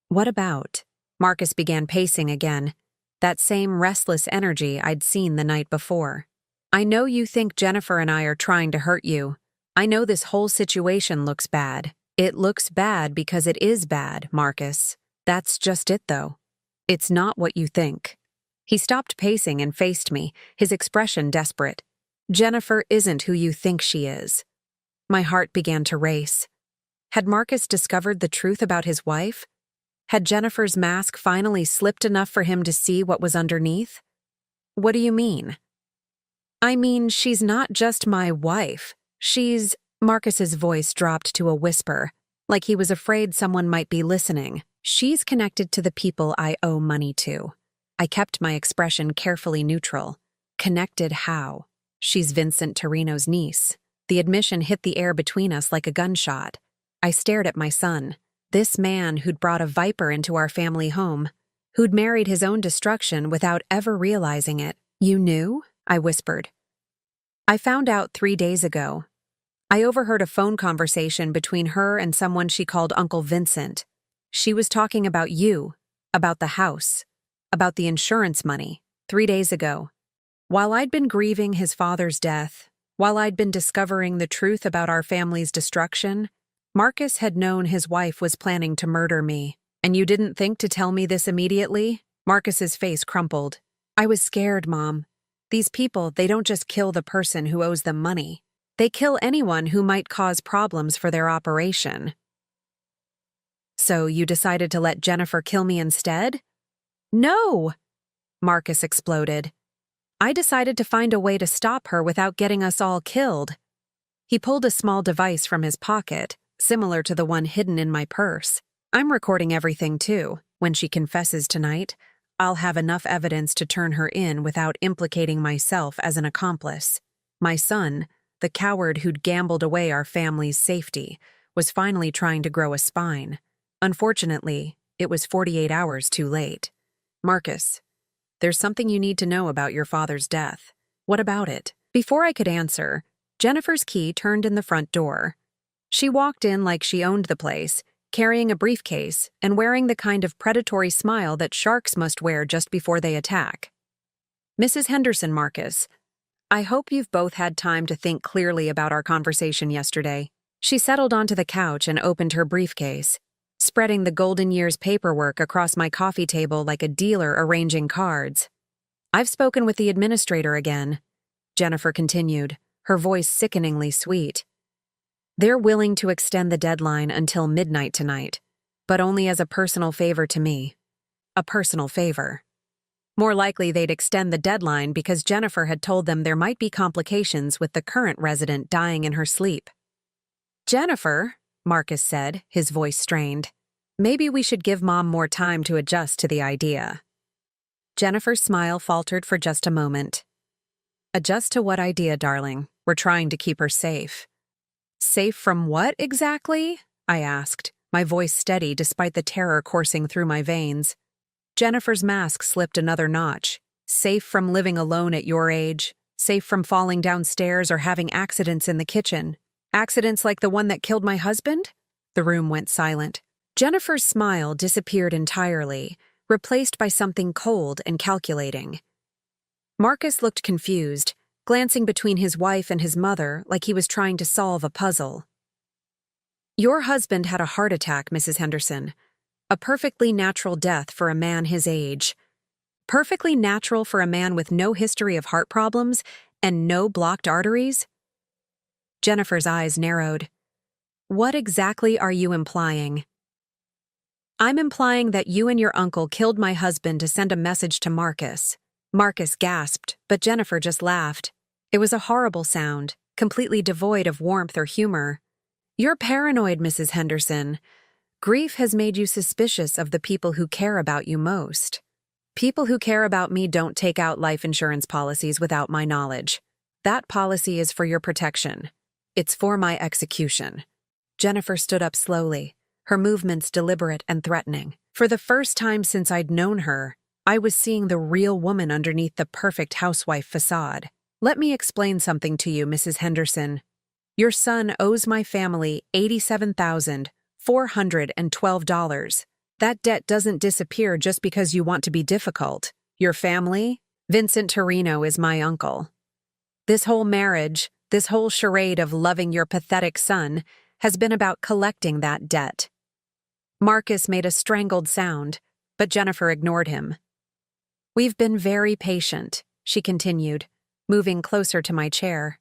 What about? Marcus began pacing again, that same restless energy I'd seen the night before. I know you think Jennifer and I are trying to hurt you. I know this whole situation looks bad. It looks bad because it is bad, Marcus. That's just it, though. It's not what you think." He stopped pacing and faced me, his expression desperate. "Jennifer isn't who you think she is." My heart began to race. Had Marcus discovered the truth about his wife? Had Jennifer's mask finally slipped enough for him to see what was underneath? "What do you mean?" "I mean, she's not just my wife. She's—" Marcus's voice dropped to a whisper, like he was afraid someone might be listening. "She's connected to the people I owe money to." I kept my expression carefully neutral. Connected how? She's Vincent Torino's niece. The admission hit the air between us like a gunshot. I stared at my son, this man who'd brought a viper into our family home, who'd married his own destruction without ever realizing it. "You knew?" I whispered. "I found out 3 days ago. I overheard a phone conversation between her and someone she called Uncle Vincent. She was talking about you, about the house, about the insurance money, 3 days ago. While I'd been grieving his father's death, while I'd been discovering the truth about our family's destruction, Marcus had known his wife was planning to murder me. And you didn't think to tell me this immediately?" Marcus's face crumpled. "I was scared, Mom. These people, they don't just kill the person who owes them money. They kill anyone who might cause problems for their operation." "So you decided to let Jennifer kill me instead?" "No!" Marcus exploded. "I decided to find a way to stop her without getting us all killed." He pulled a small device from his pocket, similar to the one hidden in my purse. "I'm recording everything too. When she confesses tonight, I'll have enough evidence to turn her in without implicating myself as an accomplice." My son, the coward who'd gambled away our family's safety, was finally trying to grow a spine. Unfortunately, it was 48 hours too late. "Marcus, there's something you need to know about your father's death." "What about it?" Before I could answer, Jennifer's key turned in the front door. She walked in like she owned the place, carrying a briefcase and wearing the kind of predatory smile that sharks must wear just before they attack. "Mrs. Henderson, Marcus, I hope you've both had time to think clearly about our conversation yesterday." She settled onto the couch and opened her briefcase, spreading the golden years paperwork across my coffee table like a dealer arranging cards. "I've spoken with the administrator again," Jennifer continued, her voice sickeningly sweet. "They're willing to extend the deadline until midnight tonight, but only as a personal favor to me." A personal favor. More likely they'd extend the deadline because Jennifer had told them there might be complications with the current resident dying in her sleep. "Jennifer," Marcus said, his voice strained, "maybe we should give Mom more time to adjust to the idea." Jennifer's smile faltered for just a moment. "Adjust to what idea, darling? We're trying to keep her safe." "Safe from what exactly?" I asked, my voice steady despite the terror coursing through my veins. Jennifer's mask slipped another notch. "Safe from living alone at your age, safe from falling downstairs or having accidents in the kitchen. Accidents like the one that killed my husband?" The room went silent. Jennifer's smile disappeared entirely, replaced by something cold and calculating. Marcus looked confused, glancing between his wife and his mother like he was trying to solve a puzzle. "Your husband had a heart attack, Mrs. Henderson. A perfectly natural death for a man his age. Perfectly natural for a man with no history of heart problems and no blocked arteries?" Jennifer's eyes narrowed. "What exactly are you implying?" "I'm implying that you and your uncle killed my husband to send a message to Marcus." Marcus gasped, but Jennifer just laughed. It was a horrible sound, completely devoid of warmth or humor. "You're paranoid, Mrs. Henderson. Grief has made you suspicious of the people who care about you most. People who care about me don't take out life insurance policies without my knowledge. That policy is for your protection. It's for my execution." Jennifer stood up slowly, her movements deliberate and threatening. For the first time since I'd known her, I was seeing the real woman underneath the perfect housewife facade. "Let me explain something to you, Mrs. Henderson. Your son owes my family $87,412. That debt doesn't disappear just because you want to be difficult. Your family? Vincent Torino is my uncle. This whole marriage, this whole charade of loving your pathetic son, has been about collecting that debt." Marcus made a strangled sound, but Jennifer ignored him. "We've been very patient," she continued, moving closer to my chair.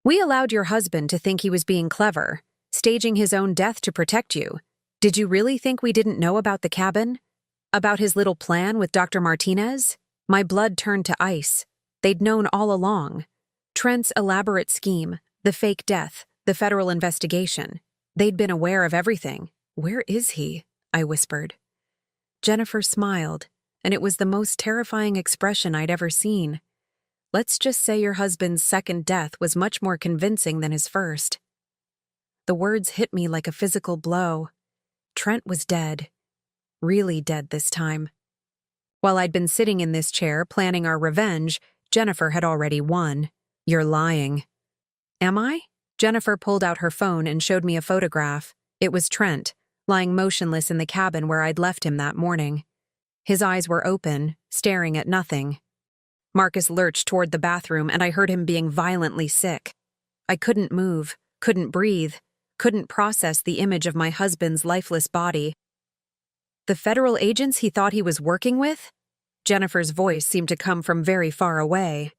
"We allowed your husband to think he was being clever, staging his own death to protect you. Did you really think we didn't know about the cabin? About his little plan with Dr. Martinez?" My blood turned to ice. They'd known all along. Trent's elaborate scheme, the fake death, the federal investigation. They'd been aware of everything. "Where is he?" I whispered. Jennifer smiled, and it was the most terrifying expression I'd ever seen. "Let's just say your husband's second death was much more convincing than his first." The words hit me like a physical blow. Trent was dead. Really dead this time. While I'd been sitting in this chair planning our revenge, Jennifer had already won. "You're lying." "Am I?" Jennifer pulled out her phone and showed me a photograph. It was Trent, lying motionless in the cabin where I'd left him that morning. His eyes were open, staring at nothing. Marcus lurched toward the bathroom, and I heard him being violently sick. I couldn't move, couldn't breathe, couldn't process the image of my husband's lifeless body. "The federal agents he thought he was working with?" Jennifer's voice seemed to come from very far away.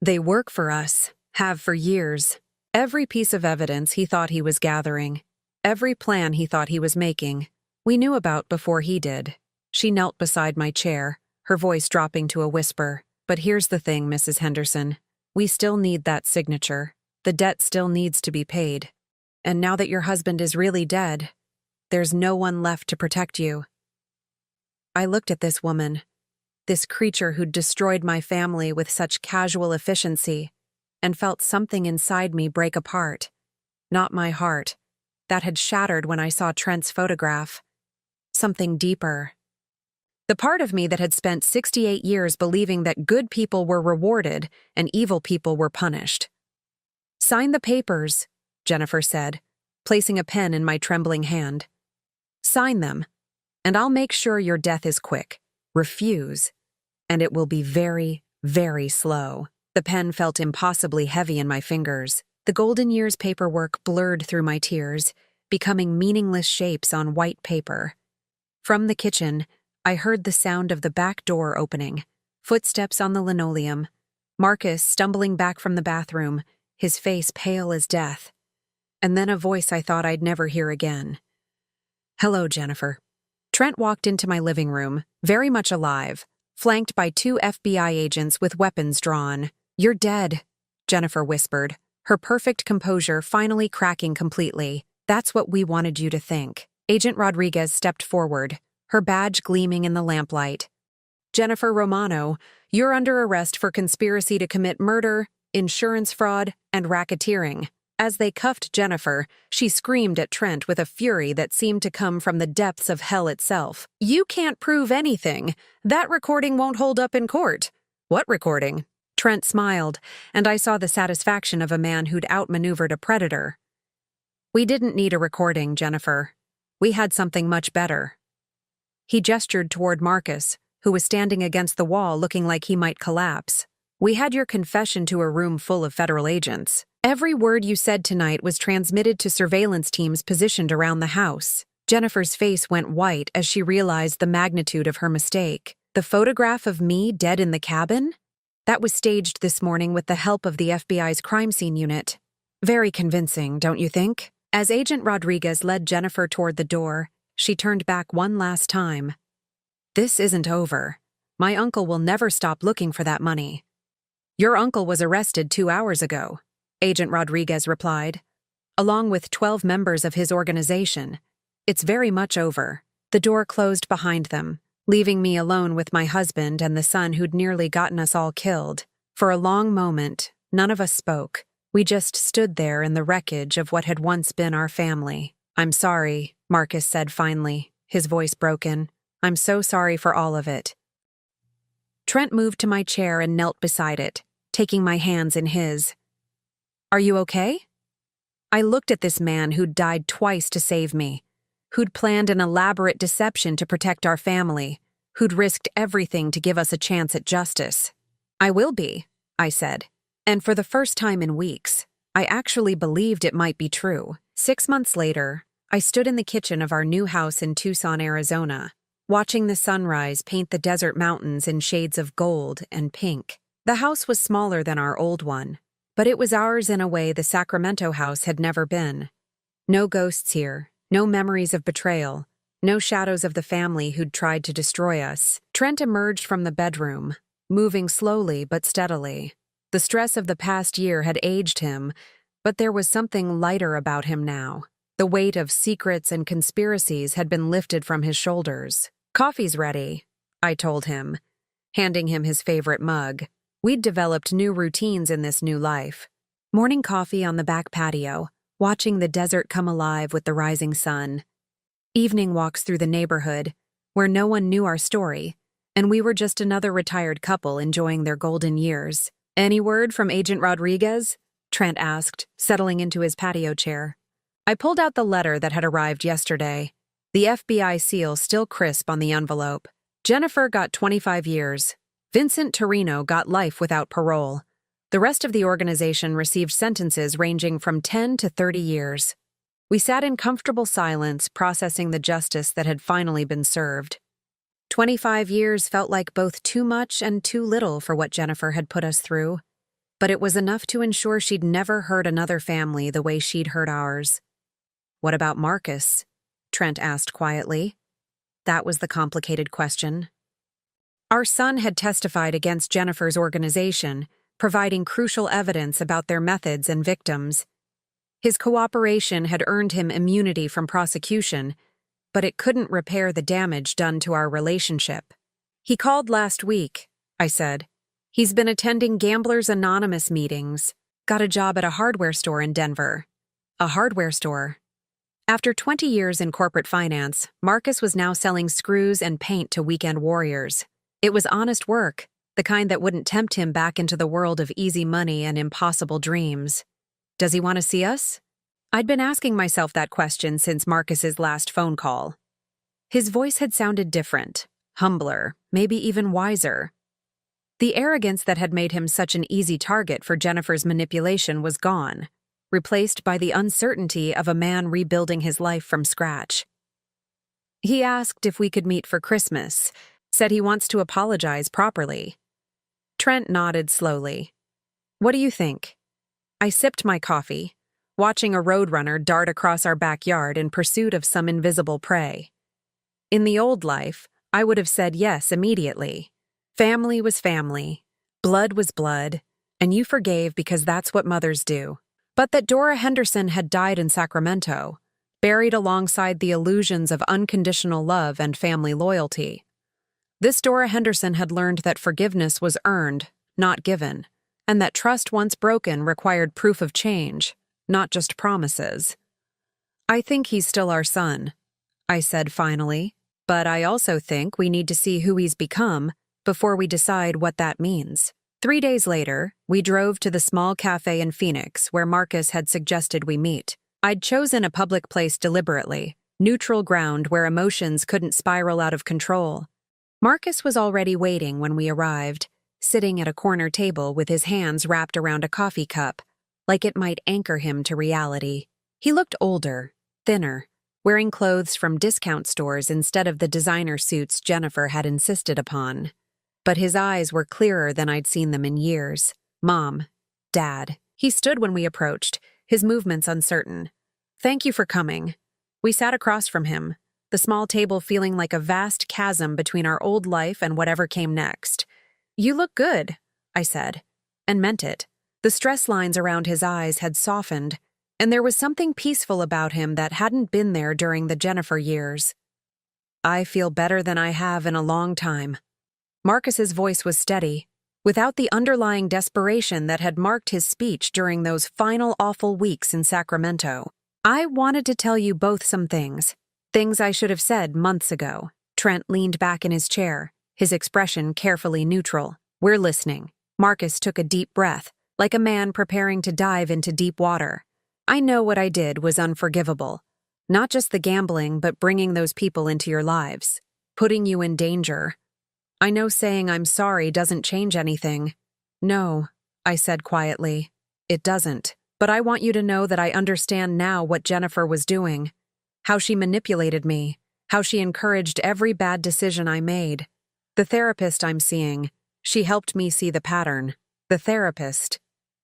"They work for us, have for years. Every piece of evidence he thought he was gathering, every plan he thought he was making, we knew about before he did." She knelt beside my chair, her voice dropping to a whisper. "But here's the thing, Mrs. Henderson. We still need that signature. The debt still needs to be paid. And now that your husband is really dead, there's no one left to protect you." I looked at this woman, this creature who'd destroyed my family with such casual efficiency, and felt something inside me break apart. Not my heart. That had shattered when I saw Trent's photograph. Something deeper. The part of me that had spent 68 years believing that good people were rewarded and evil people were punished. "Sign the papers," Jennifer said, placing a pen in my trembling hand. "Sign them, and I'll make sure your death is quick. Refuse, and it will be very, very slow." The pen felt impossibly heavy in my fingers. The golden years paperwork blurred through my tears, becoming meaningless shapes on white paper. From the kitchen, I heard the sound of the back door opening, footsteps on the linoleum, Marcus stumbling back from the bathroom, his face pale as death. And then a voice I thought I'd never hear again. "Hello, Jennifer." Trent walked into my living room, very much alive, flanked by 2 FBI agents with weapons drawn. "You're dead," Jennifer whispered, her perfect composure finally cracking completely. "That's what we wanted you to think." Agent Rodriguez stepped forward, her badge gleaming in the lamplight. "Jennifer Romano, you're under arrest for conspiracy to commit murder, insurance fraud, and racketeering." As they cuffed Jennifer, she screamed at Trent with a fury that seemed to come from the depths of hell itself. "You can't prove anything. That recording won't hold up in court." "What recording?" Trent smiled, and I saw the satisfaction of a man who'd outmaneuvered a predator. "We didn't need a recording, Jennifer. We had something much better." He gestured toward Marcus, who was standing against the wall looking like he might collapse. "We had your confession to a room full of federal agents. Every word you said tonight was transmitted to surveillance teams positioned around the house." Jennifer's face went white as she realized the magnitude of her mistake. "The photograph of me dead in the cabin? That was staged this morning with the help of the FBI's crime scene unit. Very convincing, don't you think?" As Agent Rodriguez led Jennifer toward the door, she turned back one last time. "This isn't over. My uncle will never stop looking for that money." "Your uncle was arrested 2 hours ago," Agent Rodriguez replied, "along with 12 members of his organization. It's very much over." The door closed behind them, leaving me alone with my husband and the son who'd nearly gotten us all killed. For a long moment, none of us spoke. We just stood there in the wreckage of what had once been our family. "I'm sorry," Marcus said finally, his voice broken. "I'm so sorry for all of it." Trent moved to my chair and knelt beside it, taking my hands in his. "Are you okay?" I looked at this man who'd died twice to save me, who'd planned an elaborate deception to protect our family, who'd risked everything to give us a chance at justice. "I will be," I said. And for the first time in weeks, I actually believed it might be true. 6 months later, I stood in the kitchen of our new house in Tucson, Arizona, watching the sunrise paint the desert mountains in shades of gold and pink. The house was smaller than our old one, but it was ours in a way the Sacramento house had never been. No ghosts here, no memories of betrayal, no shadows of the family who'd tried to destroy us. Trent emerged from the bedroom, moving slowly but steadily. The stress of the past year had aged him, but there was something lighter about him now. The weight of secrets and conspiracies had been lifted from his shoulders. "Coffee's ready," I told him, handing him his favorite mug. We'd developed new routines in this new life. Morning coffee on the back patio, watching the desert come alive with the rising sun. Evening walks through the neighborhood, where no one knew our story, and we were just another retired couple enjoying their golden years. "Any word from Agent Rodriguez?" Trent asked, settling into his patio chair. I pulled out the letter that had arrived yesterday, the FBI seal still crisp on the envelope. Jennifer got 25 years. Vincent Torino got life without parole. The rest of the organization received sentences ranging from 10 to 30 years. We sat in comfortable silence, processing the justice that had finally been served. 25 years felt like both too much and too little for what Jennifer had put us through, but it was enough to ensure she'd never hurt another family the way she'd hurt ours. "What about Marcus?" Trent asked quietly. That was the complicated question. Our son had testified against Jennifer's organization, providing crucial evidence about their methods and victims. His cooperation had earned him immunity from prosecution, but it couldn't repair the damage done to our relationship. "He called last week," I said. "He's been attending Gamblers Anonymous meetings, got a job at a hardware store in Denver." A hardware store. After 20 years in corporate finance, Marcus was now selling screws and paint to weekend warriors. It was honest work, the kind that wouldn't tempt him back into the world of easy money and impossible dreams. "Does he want to see us?" I'd been asking myself that question since Marcus's last phone call. His voice had sounded different, humbler, maybe even wiser. The arrogance that had made him such an easy target for Jennifer's manipulation was gone, replaced by the uncertainty of a man rebuilding his life from scratch. He asked if we could meet for Christmas, said he wants to apologize properly. Trent nodded slowly. "What do you think?" I sipped my coffee, watching a roadrunner dart across our backyard in pursuit of some invisible prey. In the old life, I would have said yes immediately. Family was family, blood was blood, and you forgave because that's what mothers do. But that Dora Henderson had died in Sacramento, buried alongside the illusions of unconditional love and family loyalty. This Dora Henderson had learned that forgiveness was earned, not given, and that trust once broken required proof of change, not just promises. "I think he's still our son," I said finally, "but I also think we need to see who he's become before we decide what that means." 3 days later, we drove to the small cafe in Phoenix where Marcus had suggested we meet. I'd chosen a public place deliberately, neutral ground where emotions couldn't spiral out of control. Marcus was already waiting when we arrived, sitting at a corner table with his hands wrapped around a coffee cup, like it might anchor him to reality. He looked older, thinner, wearing clothes from discount stores instead of the designer suits Jennifer had insisted upon. But his eyes were clearer than I'd seen them in years. "Mom, Dad." He stood when we approached, his movements uncertain. "Thank you for coming." We sat across from him, the small table feeling like a vast chasm between our old life and whatever came next. "You look good," I said, and meant it. The stress lines around his eyes had softened, and there was something peaceful about him that hadn't been there during the Jennifer years. "I feel better than I have in a long time." Marcus's voice was steady, without the underlying desperation that had marked his speech during those final awful weeks in Sacramento. "I wanted to tell you both some things I should have said months ago." Trent leaned back in his chair, his expression carefully neutral. "We're listening." Marcus took a deep breath, like a man preparing to dive into deep water. "I know what I did was unforgivable. Not just the gambling, but bringing those people into your lives, putting you in danger. I know saying I'm sorry doesn't change anything. No, I said quietly. It doesn't. But I want you to know that I understand now what Jennifer was doing. How she manipulated me. How she encouraged every bad decision I made. The therapist I'm seeing, she helped me see the pattern. The therapist.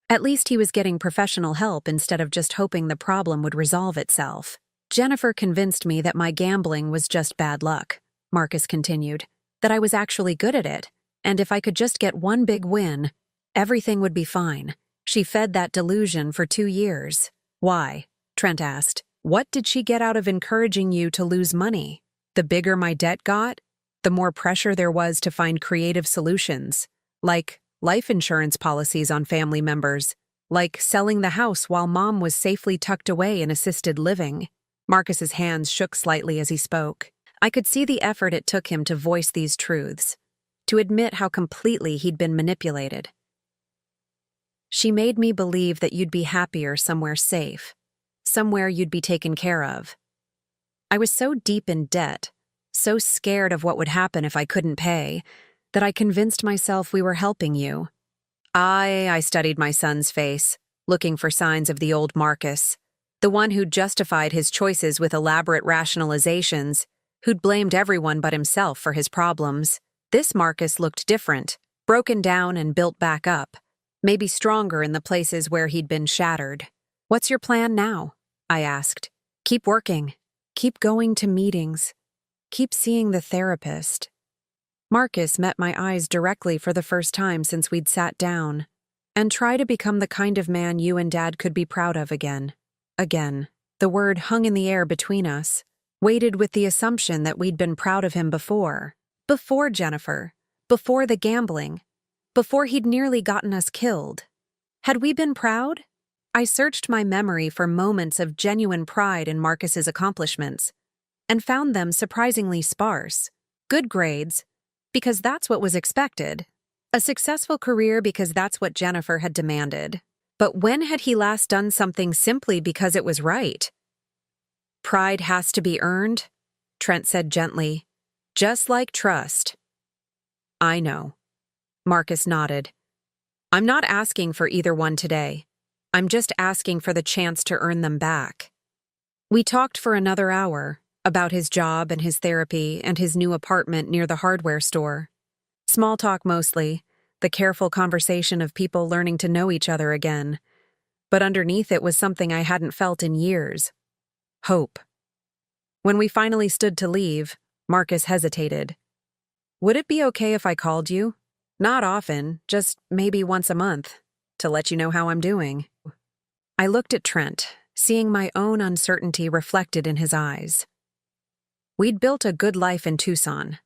At least he was getting professional help instead of just hoping the problem would resolve itself. Jennifer convinced me that my gambling was just bad luck, Marcus continued, that I was actually good at it, and if I could just get one big win, everything would be fine. She fed that delusion for 2 years. Why? Trent asked. What did she get out of encouraging you to lose money? The bigger my debt got, the more pressure there was to find creative solutions, like life insurance policies on family members, like selling the house while Mom was safely tucked away in assisted living. Marcus's hands shook slightly as he spoke. I could see the effort it took him to voice these truths, to admit how completely he'd been manipulated. She made me believe that you'd be happier somewhere safe, somewhere you'd be taken care of. I was so deep in debt, so scared of what would happen if I couldn't pay, that I convinced myself we were helping you. I studied my son's face, looking for signs of the old Marcus, the one who'd justified his choices with elaborate rationalizations, who'd blamed everyone but himself for his problems. This Marcus looked different, broken down and built back up, maybe stronger in the places where he'd been shattered. What's your plan now? I asked. Keep working. Keep going to meetings. Keep seeing the therapist. Marcus met my eyes directly for the first time since we'd sat down, and try to become the kind of man you and Dad could be proud of again. Again. The word hung in the air between us, weighted with the assumption that we'd been proud of him before. Before Jennifer. Before the gambling. Before he'd nearly gotten us killed. Had we been proud? I searched my memory for moments of genuine pride in Marcus's accomplishments, and found them surprisingly sparse. Good grades, because that's what was expected. A successful career because that's what Jennifer had demanded. But when had he last done something simply because it was right? Pride has to be earned, Trent said gently, just like trust. I know. Marcus nodded. I'm not asking for either one today. I'm just asking for the chance to earn them back. We talked for another hour, about his job and his therapy and his new apartment near the hardware store. Small talk mostly, the careful conversation of people learning to know each other again. But underneath it was something I hadn't felt in years. Hope. When we finally stood to leave, Marcus hesitated. Would it be okay if I called you? Not often, just maybe once a month, to let you know how I'm doing. I looked at Trent, seeing my own uncertainty reflected in his eyes. We'd built a good life in Tucson,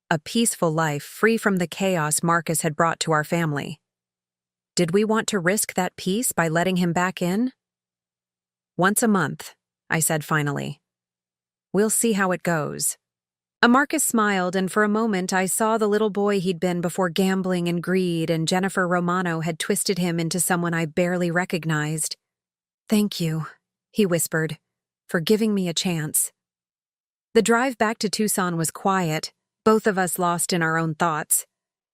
a peaceful life free from the chaos Marcus had brought to our family. Did we want to risk that peace by letting him back in? Once a month, I said finally. We'll see how it goes. Marcus smiled, and for a moment I saw the little boy he'd been before gambling and greed, and Jennifer Romano had twisted him into someone I barely recognized. Thank you, he whispered, for giving me a chance. The drive back to Tucson was quiet, both of us lost in our own thoughts.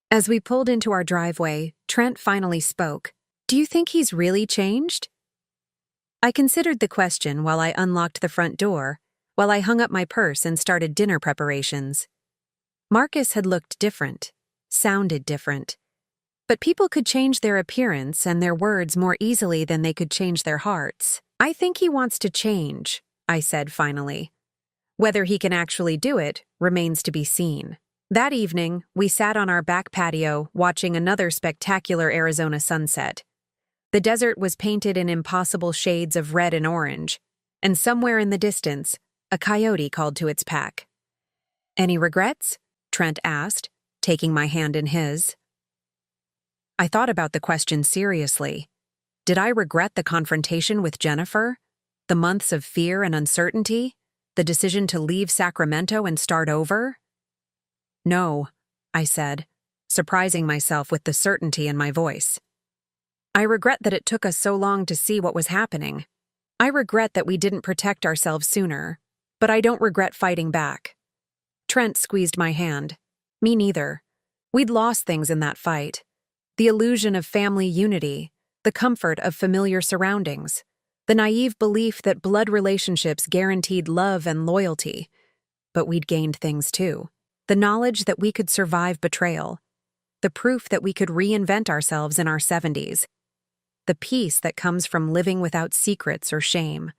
As we pulled into our driveway, Trent finally spoke. Do you think he's really changed? I considered the question while I unlocked the front door, while I hung up my purse and started dinner preparations. Marcus had looked different, sounded different. But people could change their appearance and their words more easily than they could change their hearts. I think he wants to change, I said finally. Whether he can actually do it remains to be seen. That evening, we sat on our back patio watching another spectacular Arizona sunset. The desert was painted in impossible shades of red and orange, and somewhere in the distance, a coyote called to its pack. Any regrets? Trent asked, taking my hand in his. I thought about the question seriously. Did I regret the confrontation with Jennifer? The months of fear and uncertainty? The decision to leave Sacramento and start over? No, I said, surprising myself with the certainty in my voice. I regret that it took us so long to see what was happening. I regret that we didn't protect ourselves sooner, but I don't regret fighting back. Trent squeezed my hand. Me neither. We'd lost things in that fight. The illusion of family unity, the comfort of familiar surroundings, the naive belief that blood relationships guaranteed love and loyalty. But we'd gained things too. The knowledge that we could survive betrayal, the proof that we could reinvent ourselves in our 70s, the peace that comes from living without secrets or shame.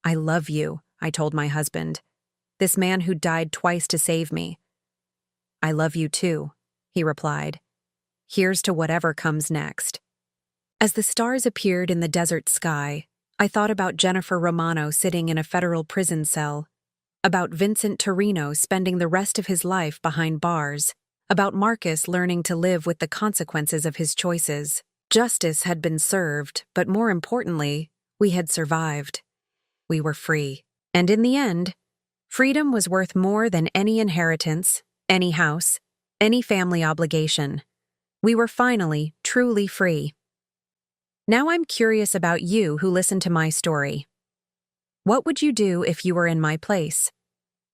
"I love you," I told my husband, this man who died twice to save me. "I love you too," he replied. "Here's to whatever comes next." As the stars appeared in the desert sky, I thought about Jennifer Romano sitting in a federal prison cell, about Vincent Torino spending the rest of his life behind bars, about Marcus learning to live with the consequences of his choices. Justice had been served, but more importantly, we had survived. We were free. And in the end, freedom was worth more than any inheritance, any house, any family obligation. We were finally, truly free. Now I'm curious about you who listened to my story. What would you do if you were in my place?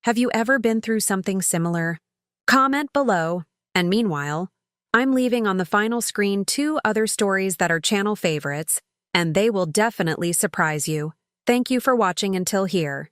Have you ever been through something similar? Comment below. And meanwhile, I'm leaving on the final screen 2 other stories that are channel favorites, and they will definitely surprise you. Thank you for watching until here.